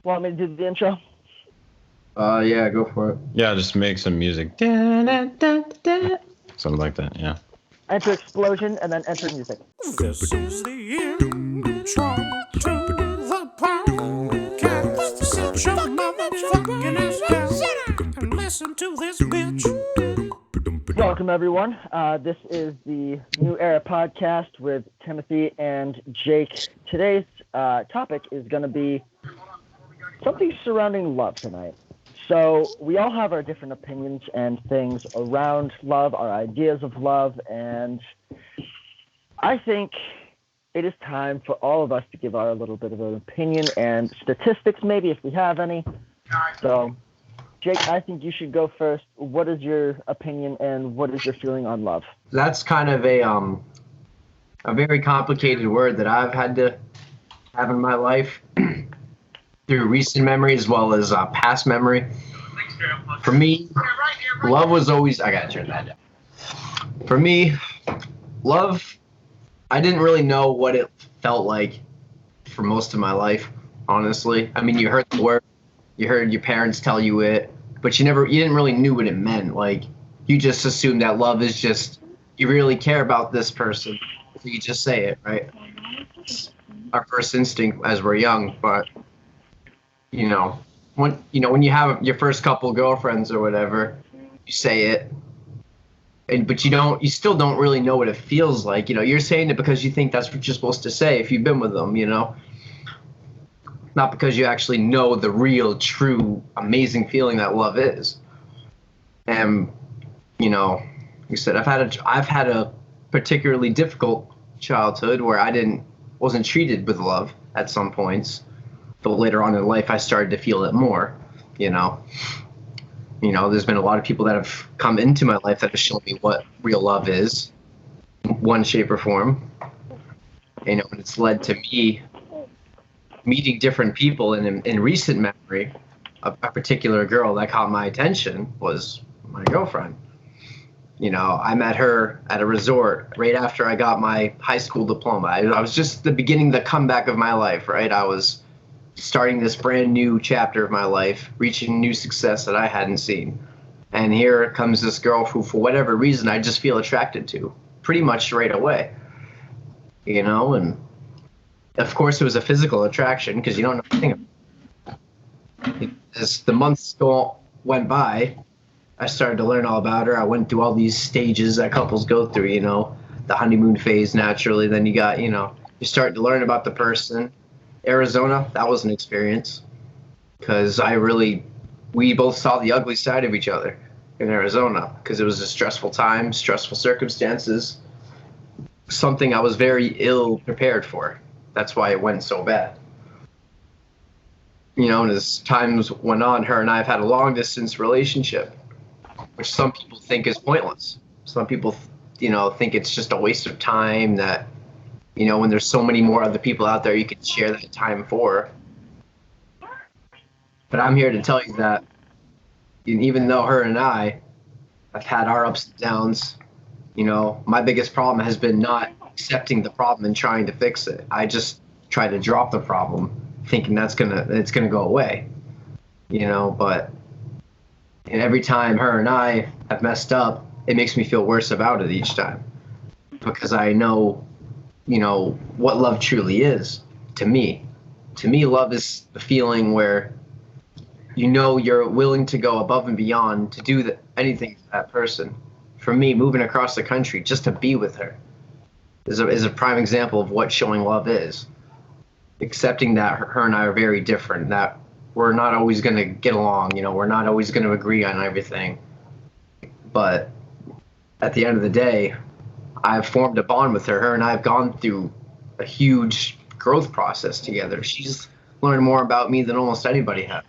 Want me to do the intro? Yeah, go for it. Yeah, just make some music. Something like that, yeah. Enter explosion and then enter music. This is the intro to the podcast. Sit your motherfucking ass down and listen to this bitch. Welcome, everyone. This is the New Era podcast with Timothy and Jake. Today's topic is going to be something surrounding love tonight. So we all have our different opinions and things around love, our ideas of love, and I think it is time for all of us to give our little bit of an opinion and statistics, maybe, if we have any. So, Jake, I think you should go first. What is your opinion and what is your feeling on love? That's kind of a very complicated word that I've had to have in my life through recent memory as well as past memory. For me, love was always... I gotta turn that down. For me, love, I didn't really know what it felt like for most of my life, honestly. I mean, you heard the word, you heard your parents tell you it, but you didn't really knew what it meant. Like, you just assumed that love is just, you really care about this person, so you just say it, right? It's our first instinct as we're young, but when you have your first couple girlfriends or whatever, you say it, but you still don't really know what it feels like. You're saying it because you think that's what you're supposed to say if you've been with them, not because you actually know the real, true, amazing feeling that love is. And like I said, I've had a particularly difficult childhood where I wasn't treated with love at some points. But later on in life, I started to feel it more, There's been a lot of people that have come into my life that have shown me what real love is, in one shape or form. And it's led to me meeting different people. And in recent memory, a particular girl that caught my attention was my girlfriend. I met her at a resort right after I got my high school diploma. I was just the beginning, the comeback of my life, right? I was starting this brand new chapter of my life, reaching new success that I hadn't seen. And here comes this girl who, for whatever reason, I just feel attracted to pretty much right away. And of course it was a physical attraction because you don't know anything about it. As the months went by, I started to learn all about her. I went through all these stages that couples go through, the honeymoon phase naturally. Then you got, you start to learn about the person. Arizona, that was an experience because we both saw the ugly side of each other in Arizona because it was a stressful time, stressful circumstances, something I was very ill prepared for. That's why it went so bad. And as times went on, her and I have had a long distance relationship, which some people think is pointless. Some people, think it's just a waste of time that, when there's so many more other people out there you can share that time for. But I'm here to tell you that even though her and I have had our ups and downs, my biggest problem has been not accepting the problem and trying to fix it. I just try to drop the problem thinking it's gonna go away. But every time her and I have messed up, it makes me feel worse about it each time. Because I know what love truly is to me. To me, love is the feeling where you're willing to go above and beyond to do anything for that person. For me, moving across the country just to be with her is a prime example of what showing love is. Accepting that her and I are very different, that we're not always going to get along, we're not always going to agree on everything. But at the end of the day, I've formed a bond with her. Her and I have gone through a huge growth process together. She's learned more about me than almost anybody has,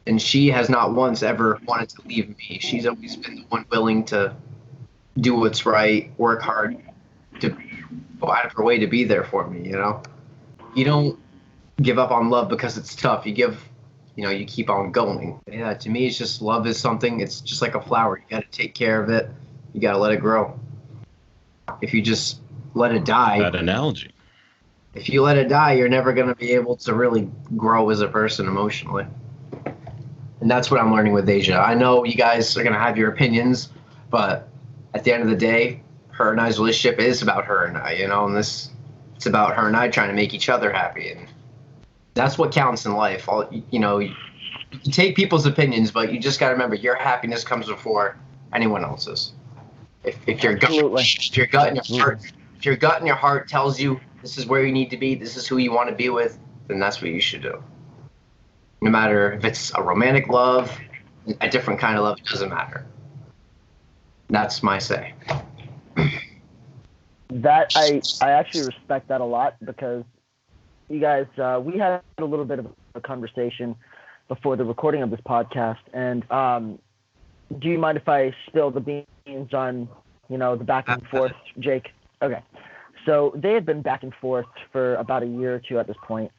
and she has not once ever wanted to leave me. She's always been the one willing to do what's right, work hard, to go out of her way to be there for me, You don't give up on love because it's tough. You keep on going. Yeah, to me, it's just love is something, it's just like a flower. You got to take care of it. You got to let it grow. If you just let it die. That analogy. If you let it die, you're never going to be able to really grow as a person emotionally. And that's what I'm learning with Asia. I know you guys are going to have your opinions, but at the end of the day, her and I's relationship is about her and I, and it's about her and I trying to make each other happy. And that's what counts in life. You take people's opinions, but you just got to remember your happiness comes before anyone else's. If your gut in your heart tells you this is where you need to be, this is who you want to be with, then that's what you should do. No matter if it's a romantic love, a different kind of love, it doesn't matter. That's my say. That I actually respect that a lot, because you guys, we had a little bit of a conversation before the recording of this podcast, and do you mind if I spill the beans on, the back and forth, Jake? Okay. So they had been back and forth for about a year or two at this point,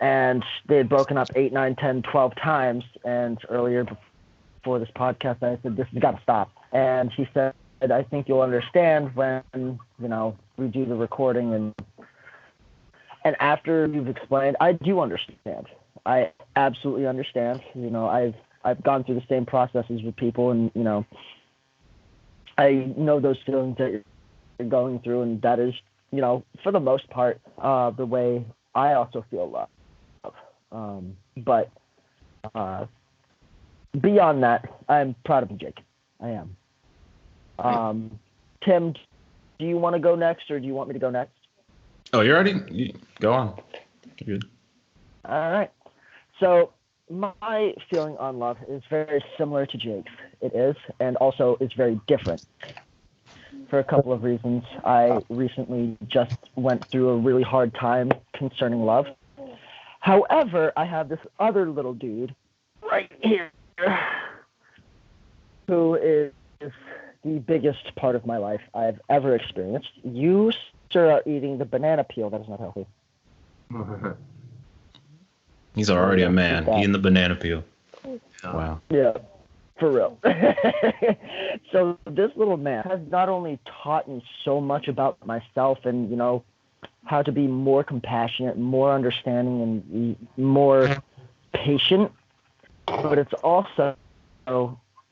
and they had broken up 8, 9, 10, 12 times, and earlier before this podcast, I said, this has got to stop. And he said, I think you'll understand when, we do the recording, and after you've explained, I do understand. I absolutely understand. I've gone through the same processes with people, and I know those feelings that you're going through, and that is, for the most part, the way I also feel love. But beyond that, I'm proud of you, Jake. I am. Tim, do you want to go next, or do you want me to go next? Oh, go on. You're good. All right. So my feeling on love is very similar to Jake's. It is, and also it's very different for a couple of reasons. I recently just went through a really hard time concerning love. However, I have this other little dude right here who is the biggest part of my life I've ever experienced. You, sir, are eating the banana peel. That is not healthy. He's already a man, eating the banana peel. Wow. Yeah, for real. So this little man has not only taught me so much about myself and, how to be more compassionate, more understanding, and more patient, but it's also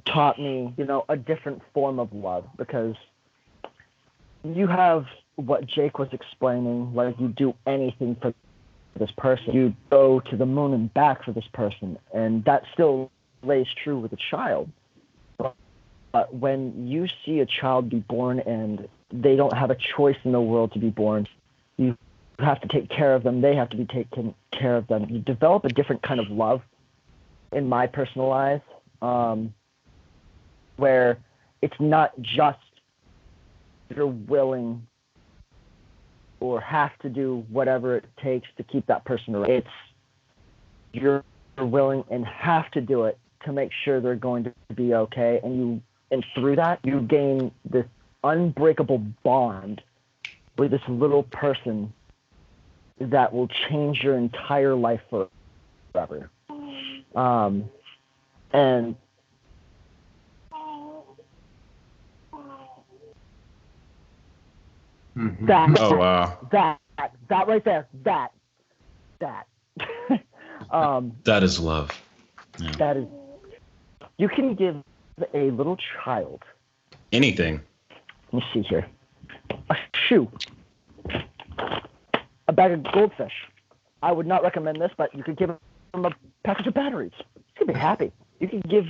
taught me, a different form of love, because you have what Jake was explaining, like you do anything for this person. You go to the moon and back for this person, and that still lays true with a child. But when you see a child be born and they don't have a choice in the world to be born, you have to take care of them. They have to be taken care of them. You develop a different kind of love, in my personal eyes, where it's not just you're willing or have to do whatever it takes to keep that person around. It's you're willing and have to do it to make sure they're going to be okay, and through that you gain this unbreakable bond with this little person that will change your entire life forever. And that, Oh, wow. that right there, that. That is love. Yeah. That is, you can give a little child Anything. Let me see here. A shoe. A bag of goldfish. I would not recommend this, but you could give him a package of batteries. He's going to be happy. You could give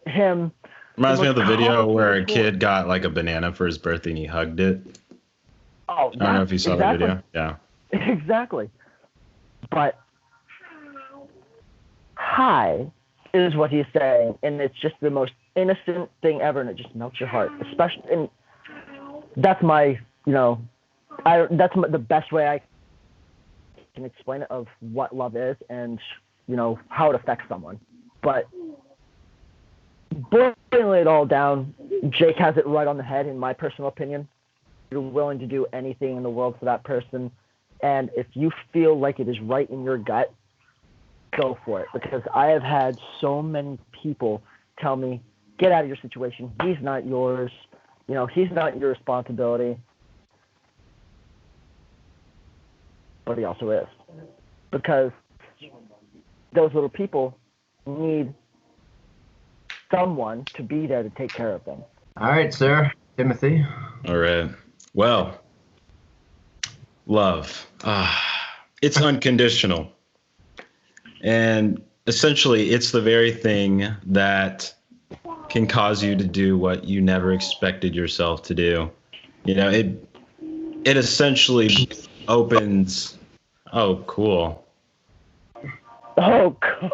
him... Reminds me of the video where a kid got like a banana for his birthday and he hugged it. Oh, I don't know if you saw the video. Yeah. Exactly. But hi is what he's saying, and it's just the most innocent thing ever, and it just melts your heart. Especially, and that's my, the best way I can explain it of what love is and, how it affects someone. But boiling it all down, Jake has it right on the head, in my personal opinion. You're willing to do anything in the world for that person, and if you feel like it is right in your gut, go for it. Because I have had so many people tell me, get out of your situation. He's not yours. He's not your responsibility. but he also is. Because those little people need someone to be there to take care of them. All right, sir. Timothy. All right. Well, love. It's unconditional. And essentially, it's the very thing that can cause you to do what you never expected yourself to do. You know, it essentially opens. Oh, cool. Oh, cool.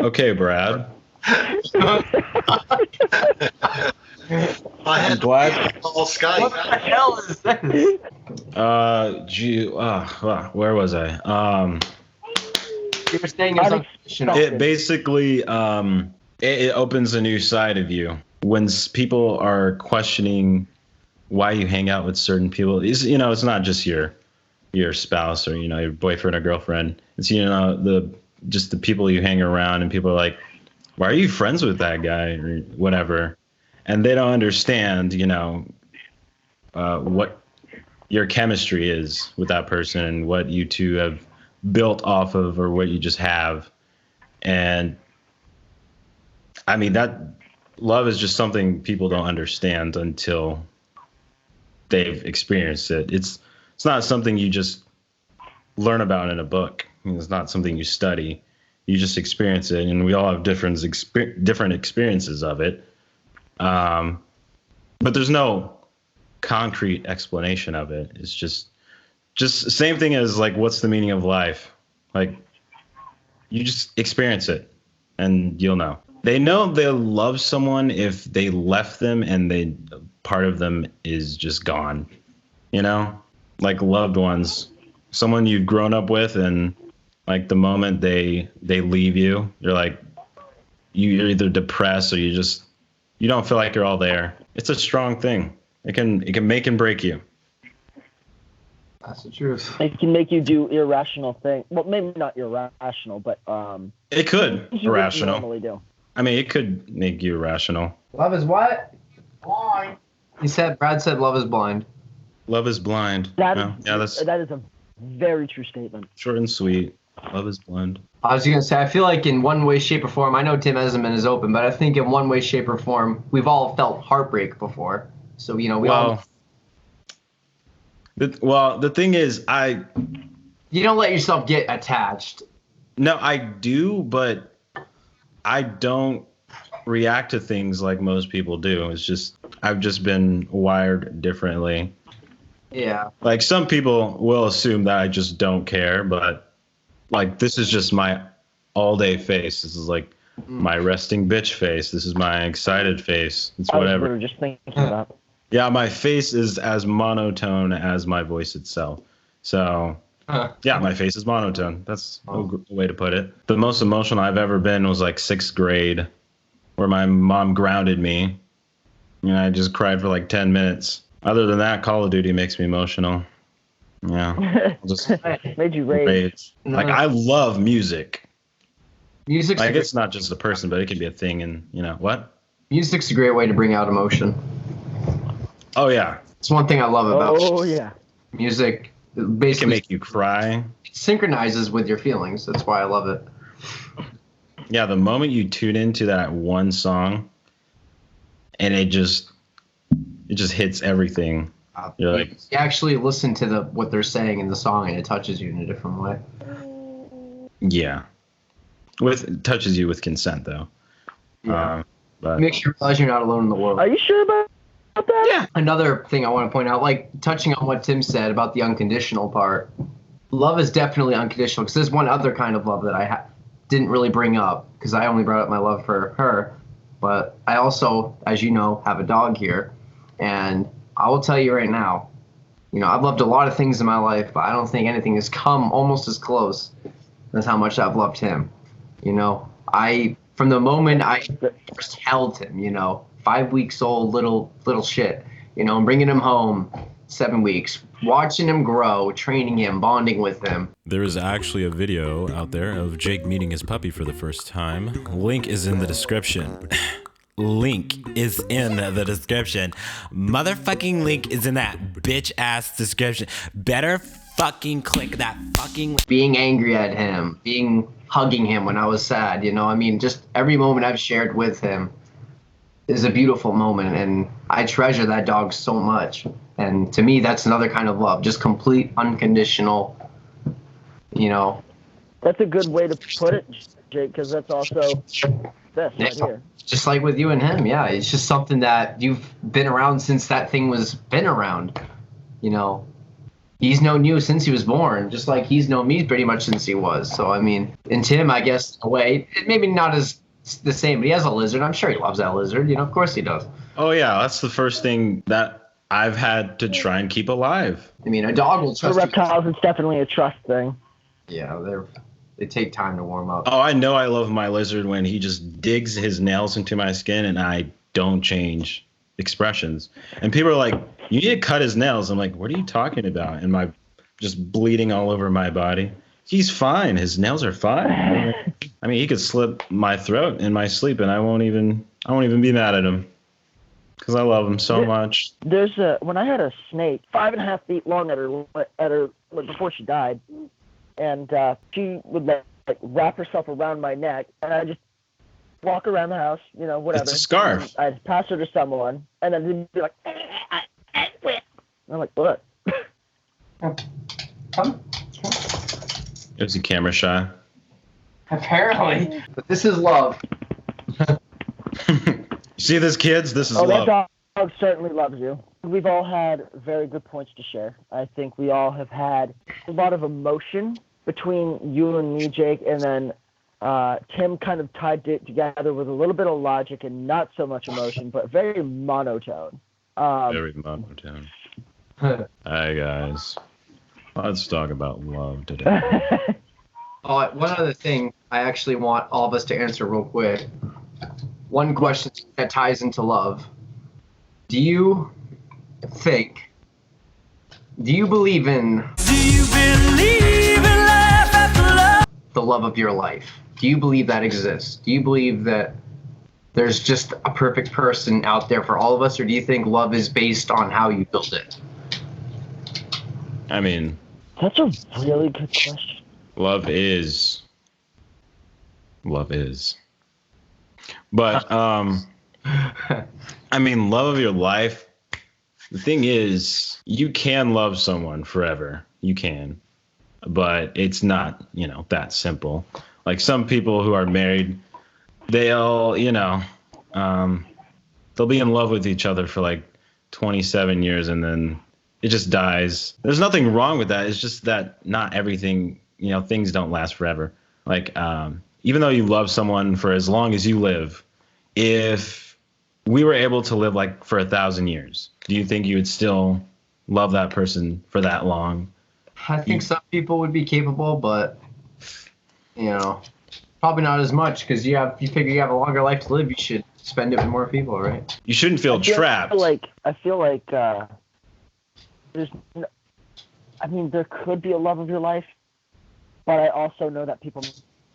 Okay, Brad. I had glad. to call Skype. What the hell is this? Where was I? You were saying it was unconditional. It basically it opens a new side of you when people are questioning why you hang out with certain people. It's not just your spouse or your boyfriend or girlfriend. It's the people you hang around, and people are like, why are you friends with that guy or whatever? And they don't understand what your chemistry is with that person and what you two have built off of, or what you just have. And I mean, that love is just something people don't understand until they've experienced it. It's not something you just learn about in a book. It's not something you study. You just experience it, and we all have different experiences of it. But there's no concrete explanation of it. It's just same thing as like, what's the meaning of life? Like, you just experience it and you'll know. They know they'll love someone if they left them and part of them is just gone, like loved ones, someone you've grown up with, and like the moment they leave you, you're like, you're either depressed or you don't feel like you're all there. It's a strong thing. It can make and break you. That's the truth. It can make you do irrational things. Well, maybe not irrational, but it could irrational. You normally do. I mean, it could make you irrational. Love is what? Blind. Brad said love is blind. Love is blind. That is a very true statement. Short and sweet. Love is blind. I was gonna say, I feel like in one way, shape, or form, I know Tim hasn't been as open, but I think in one way, shape, or form, we've all felt heartbreak before. So all. The thing is, you don't let yourself get attached. No, I do, but I don't react to things like most people do. It's just, I've just been wired differently. Yeah. Like, some people will assume that I just don't care, but like, this is just my all day face. This is like my resting bitch face. This is my excited face. It's whatever. I was just thinking that. Yeah, my face is as monotone as my voice itself. So, yeah, my face is monotone. That's a way to put it. The most emotional I've ever been was like 6th grade, where my mom grounded me. I just cried for like 10 minutes. Other than that, Call of Duty makes me emotional. Yeah. Just made you rage. Like, I love music. Music's like, it's not just a person, but it can be a thing. And what? Music's a great way to bring out emotion. Oh, yeah. It's one thing I love about music. Basically, it can make you cry. It synchronizes with your feelings. That's why I love it. Yeah, the moment you tune into that one song and it just hits everything. You're like, you actually listen to what they're saying in the song, and it touches you in a different way. Yeah. Touches you with consent, though. Yeah. But makes you realize you're not alone in the world. Are you sure about that? Yeah. Another thing I want to point out, like touching on what Tim said about the unconditional part, love is definitely unconditional, because there's one other kind of love that I didn't really bring up, because I only brought up my love for her. But I also, as you know, have a dog here. And I will tell you right now, I've loved a lot of things in my life, but I don't think anything has come almost as close as how much I've loved him. From the moment I first held him, 5 weeks old, little shit, and bringing him home 7 weeks, watching him grow, training him, bonding with him. There is actually a video out there of Jake meeting his puppy for the first time. Link is in the description. Link is in the description. Motherfucking link is in that bitch ass description. Better fucking click, that fucking being angry at him, hugging him when I was sad, you know, I mean, just every moment I've shared with him is a beautiful moment, and I treasure that dog so much. And to me, that's another kind of love, just complete, unconditional, you know. That's a good way to put it, Jake, because that's also this right here. Just like with you and him, yeah, it's just something that you've been around since that thing was been around, you know. He's known you since he was born, just like he's known me pretty much since he was. So, I mean, and Tim, I guess, in a way, maybe not as the same, but he has a lizard. I'm sure he loves that lizard. You know, of course he does. Oh, yeah. That's the first thing that I've had to try and keep alive. I mean, a dog will trust For reptiles, it's definitely a trust thing. Yeah, they take time to warm up. Oh, I know I love my lizard when he just digs his nails into my skin and I don't change expressions. And people are like, you need to cut his nails. I'm like, what are you talking about? And my just bleeding all over my body. He's fine. His nails are fine. I mean, he could slit my throat in my sleep and I won't even be mad at him because I love him so much. When I had a snake 5.5 feet long at her before she died, and she would like wrap herself around my neck, and I just walk around the house, you know, whatever. It's a scarf. I'd pass her to someone, and then they'd be like, and I'm like, what? Is he camera shy? Apparently. But this is love. You see this, kids? This is love. That dog certainly loves you. We've all had very good points to share. I think we all have had a lot of emotion between you and me, Jake, and then Tim kind of tied it together with a little bit of logic and not so much emotion, but very monotone. Very monotone. Hi, guys. Let's talk about love today. One other thing I actually want all of us to answer real quick. One question that ties into love. Do you believe in life after love? The love of your life? Do you believe that exists? Do you believe that there's just a perfect person out there for all of us, or do you think love is based on how you build it? I mean, that's a really good question. Love is. But I mean, love of your life. The thing is, you can love someone forever. You can, but it's not, you know, that simple. Like some people who are married, they'll, you know, they'll be in love with each other for like 27 years and then it just dies. There's nothing wrong with that. It's just that not everything, you know, things don't last forever. Like, even though you love someone for as long as you live, if we were able to live like for 1,000 years, do you think you would still love that person for that long? I think some people would be capable, but, you know, probably not as much, because you figure you have a longer life to live, you should spend it with more people, right? You shouldn't feel trapped. I feel like there could be a love of your life, but I also know that people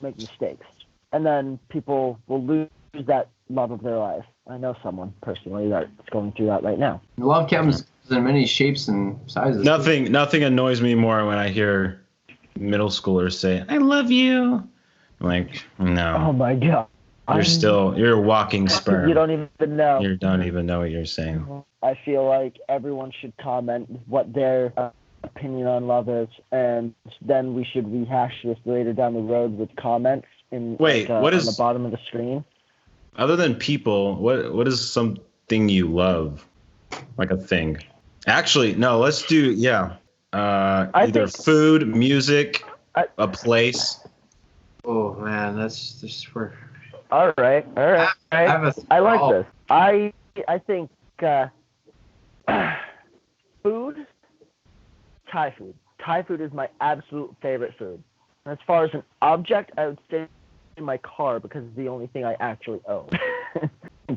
make mistakes, and then people will lose that love of their life. I know someone personally that's going through that right now. Love comes in many shapes and sizes. Nothing annoys me more when I hear middle schoolers say, "I love you." I'm like, no. Oh my God. You're a walking sperm. You don't even know. You don't even know what you're saying. I feel like everyone should comment what their opinion on love is, and then we should rehash this later down the road with comments on the bottom of the screen. Other than people, what is something you love? Like a thing. Actually, no, let's do, either food, music, a place. Oh, man, that's just for... All right. I like this. I think food, Thai food. Thai food is my absolute favorite food. And as far as an object, I would say in my car because it's the only thing I actually own.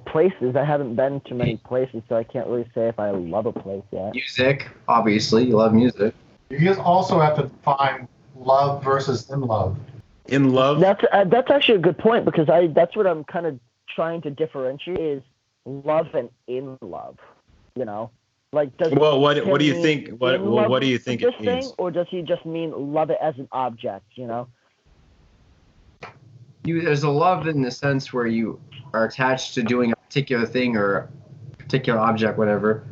Places, I haven't been to many places, so I can't really say if I love a place yet. Music, obviously, you love music. You guys also have to define love versus in love. In love? That's actually a good point because that's what I'm kind of trying to differentiate is love and in love. You know, Like, does Well, what Tim do you mean think? What do you think this it means? thing, or does he just mean love it as an object? There's a love in the sense where you are attached to doing a particular thing or a particular object, whatever.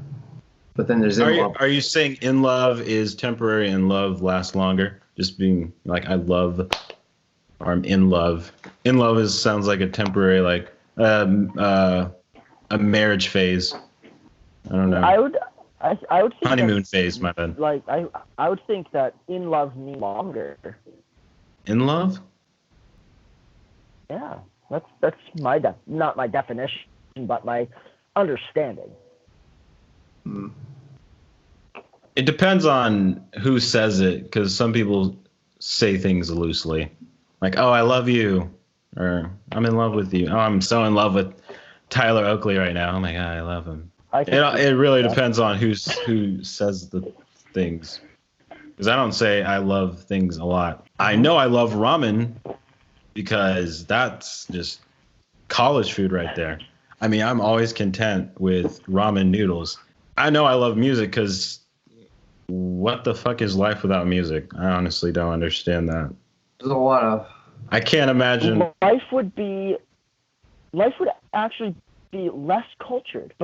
But then there's Are you saying in love is temporary and love lasts longer? Just being like, I love, or I'm in love. In love sounds like a temporary, like a marriage phase. I don't know. I would think Honeymoon phase, my bad. Like I would think that in love means longer. In love? Yeah, that's not my definition, but my understanding. It depends on who says it, because some people say things loosely, like, "Oh, I love you," or "I'm in love with you." "Oh, I'm so in love with Tyler Oakley right now. Oh my God, I love him." It really depends on who says the things, because I don't say I love things a lot. I know I love ramen because that's just college food right there. I mean, I'm always content with ramen noodles. I know I love music because what the fuck is life without music? I honestly don't understand that. There's a lot of... I can't imagine. Life would actually be less cultured,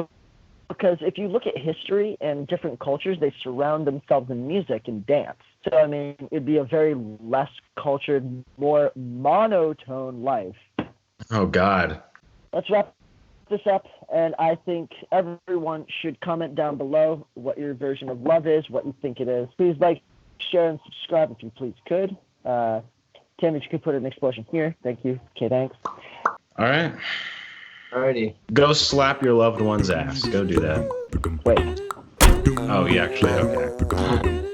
because if you look at history and different cultures, they surround themselves in music and dance. So, I mean, it'd be a very less cultured, more monotone life. Oh, God. Let's wrap this up, and I think everyone should comment down below what your version of love is, what you think it is. Please like, share, and subscribe if you please could. Tim, if you could put an explosion here. Thank you. Okay, thanks. All right. Alrighty. Go slap your loved one's ass. Go do that. Wait. Oh, yeah, actually, okay.